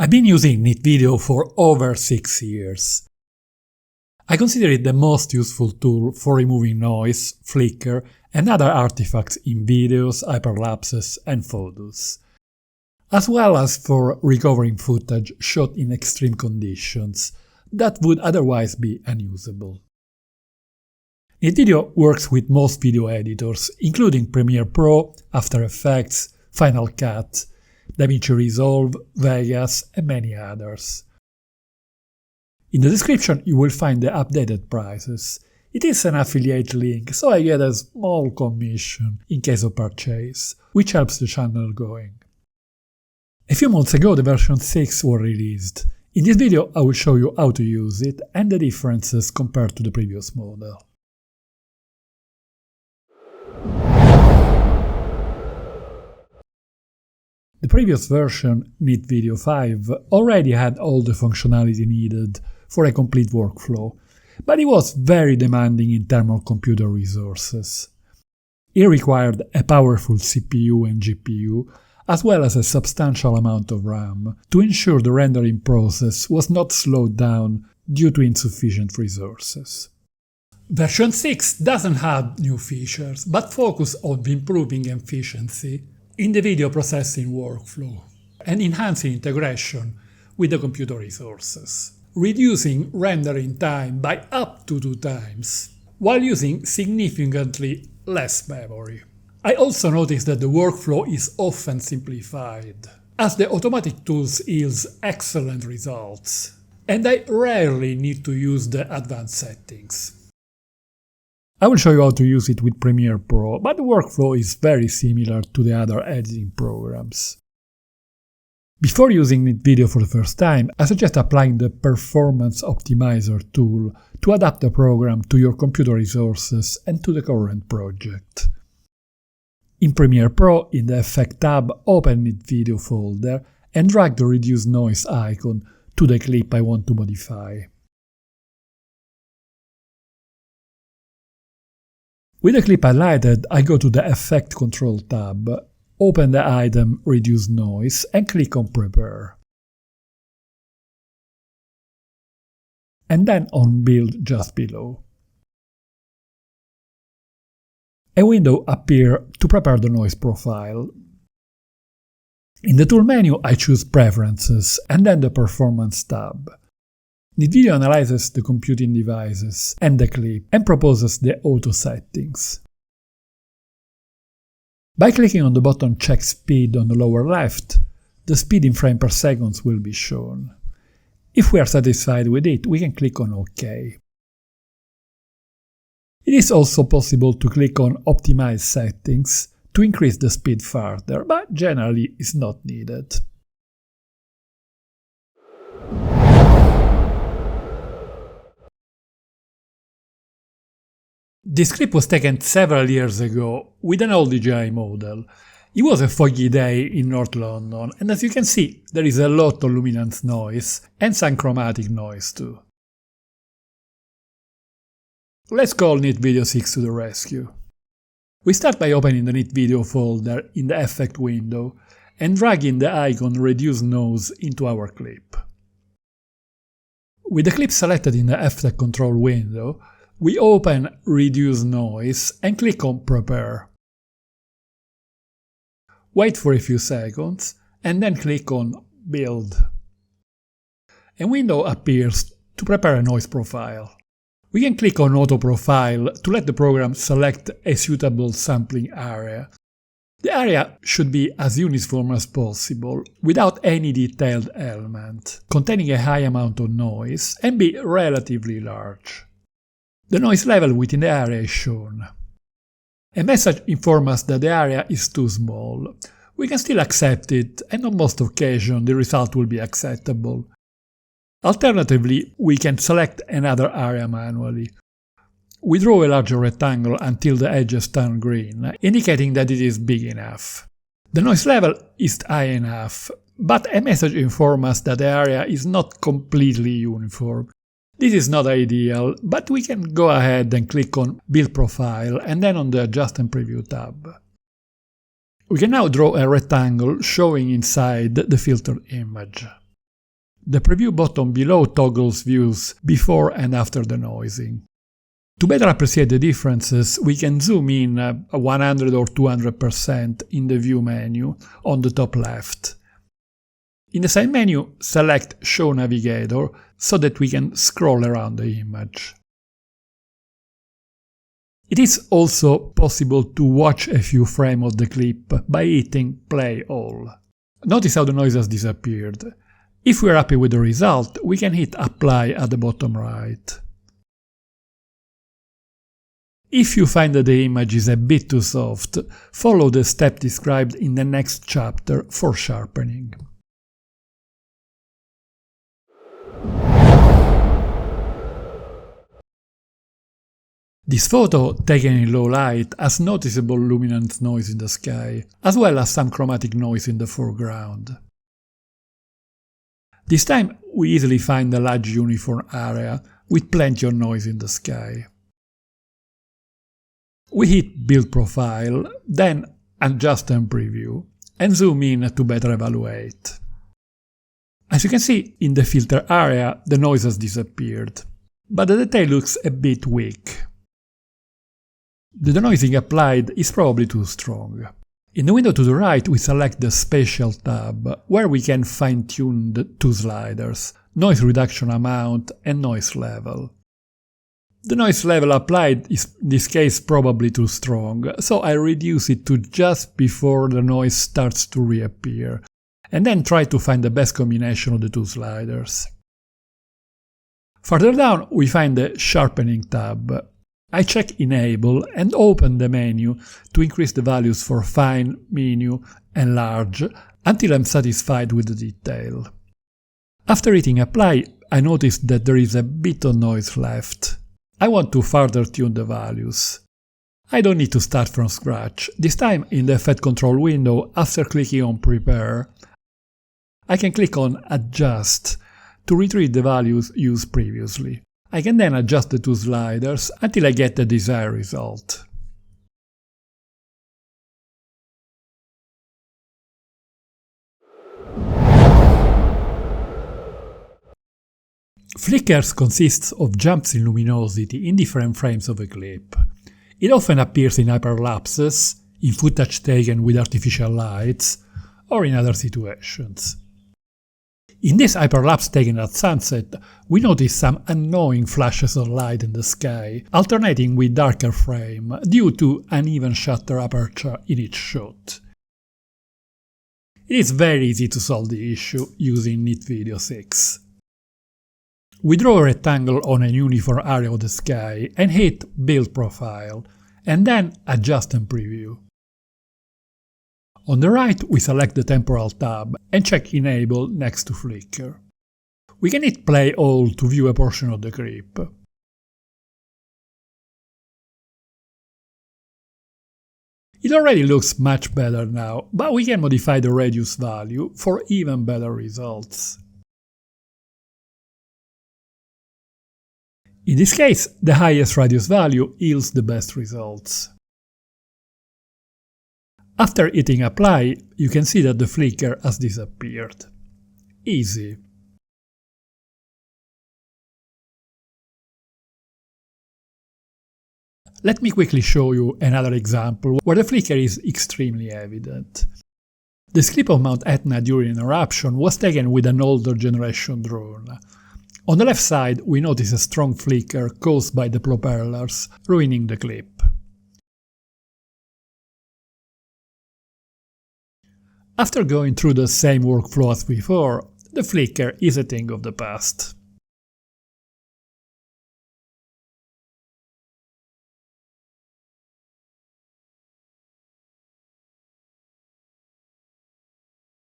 I've been using NetVideo for over 6 years. I consider it the most useful tool for removing noise, flicker, and other artifacts in videos, hyperlapses, and photos, as well as for recovering footage shot in extreme conditions that would otherwise be unusable. NetVideo works with most video editors, including Premiere Pro, After Effects, Final Cut, DaVinci Resolve, Vegas, and many others. In the description you will find the updated prices. It is an affiliate link, so I get a small commission in case of purchase, which helps the channel going. A few months ago the version 6 was released. In this video I will show you how to use it and the differences compared to the previous model. The previous version, NetVideo 5, already had all the functionality needed for a complete workflow, but it was very demanding in terms of computer resources. It required a powerful CPU and GPU, as well as a substantial amount of RAM, to ensure the rendering process was not slowed down due to insufficient resources. Version 6 doesn't have new features, but focuses on improving efficiency in the video processing workflow and enhancing integration with the computer resources, reducing rendering time by up to 2 times, while using significantly less memory. I also noticed that the workflow is often simplified, as the automatic tools yields excellent results, and I rarely need to use the advanced settings. I will show you how to use it with Premiere Pro, but the workflow is very similar to the other editing programs. Before using NetVideo for the first time, I suggest applying the Performance Optimizer tool to adapt the program to your computer resources and to the current project. In Premiere Pro, in the Effect tab, open NetVideo folder and drag the Reduce Noise icon to the clip I want to modify. With the clip highlighted, I go to the Effect Control tab, open the item Reduce Noise and click on Prepare. And then on Build just below. A window appears to prepare the noise profile. In the Tool menu I choose Preferences and then the Performance tab. NetVideo analyzes the computing devices and the clip and proposes the auto settings. By clicking on the button Check Speed on the lower left, the speed in frames per second will be shown. If we are satisfied with it, we can click on OK. It is also possible to click on Optimize Settings to increase the speed further, but generally is not needed. This clip was taken several years ago with an old DJI model. It was a foggy day in North London, and as you can see, there is a lot of luminance noise and some chromatic noise too. Let's call NetVideo 6 to the rescue. We start by opening the NetVideo folder in the Effect window and dragging the icon Reduce Noise into our clip. With the clip selected in the Effect Control window, we open Reduce Noise and click on Prepare. Wait for a few seconds and then click on Build. A window appears to prepare a noise profile. We can click on Auto Profile to let the program select a suitable sampling area. The area should be as uniform as possible, without any detailed element, containing a high amount of noise, and be relatively large. The noise level within the area is shown. A message informs us that the area is too small. We can still accept it, and on most occasions the result will be acceptable. Alternatively, we can select another area manually. We draw a larger rectangle until the edges turn green, indicating that it is big enough. The noise level is high enough, but a message informs us that the area is not completely uniform. This is not ideal, but we can go ahead and click on Build Profile and then on the Adjust and Preview tab. We can now draw a rectangle showing inside the filtered image. The preview button below toggles views before and after denoising. To better appreciate the differences, we can zoom in 100 or 200% in the View menu on the top left. In the same menu, select Show Navigator so that we can scroll around the image. It is also possible to watch a few frames of the clip by hitting Play All. Notice how the noise has disappeared. If we are happy with the result, we can hit Apply at the bottom right. If you find that the image is a bit too soft, follow the step described in the next chapter for sharpening. This photo, taken in low light, has noticeable luminance noise in the sky, as well as some chromatic noise in the foreground. This time we easily find a large uniform area with plenty of noise in the sky. We hit Build Profile, then Adjust and Preview, and zoom in to better evaluate. As you can see, in the filter area the noise has disappeared, but the detail looks a bit weak. The denoising applied is probably too strong. In the window to the right we select the Spatial tab, where we can fine-tune the two sliders, Noise Reduction Amount and Noise Level. The noise level applied is in this case probably too strong, so I reduce it to just before the noise starts to reappear, and then try to find the best combination of the two sliders. Further down we find the Sharpening tab. I check Enable and open the menu to increase the values for Fine, Medium and Large until I'm satisfied with the detail. After hitting Apply, I notice that there is a bit of noise left. I want to further tune the values. I don't need to start from scratch. This time in the Effect Control window, after clicking on Prepare, I can click on Adjust to retrieve the values used previously. I can then adjust the two sliders until I get the desired result. Flickers consists of jumps in luminosity in different frames of a clip. It often appears in hyperlapses, in footage taken with artificial lights, or in other situations. In this hyperlapse taken at sunset, we notice some annoying flashes of light in the sky, alternating with darker frame due to uneven shutter aperture in each shot. It is very easy to solve the issue using Knit Video 6. We draw a rectangle on a uniform area of the sky and hit Build Profile, and then Adjust and Preview. On the right we select the Temporal tab and check Enable next to Flicker. We can hit Play All to view a portion of the clip. It already looks much better now, but we can modify the radius value for even better results. In this case, the highest radius value yields the best results. After hitting Apply, you can see that the flicker has disappeared. Easy. Let me quickly show you another example where the flicker is extremely evident. This clip of Mount Etna during an eruption was taken with an older generation drone. On the left side we notice a strong flicker caused by the propellers, ruining the clip. After going through the same workflow as before, the flicker is a thing of the past.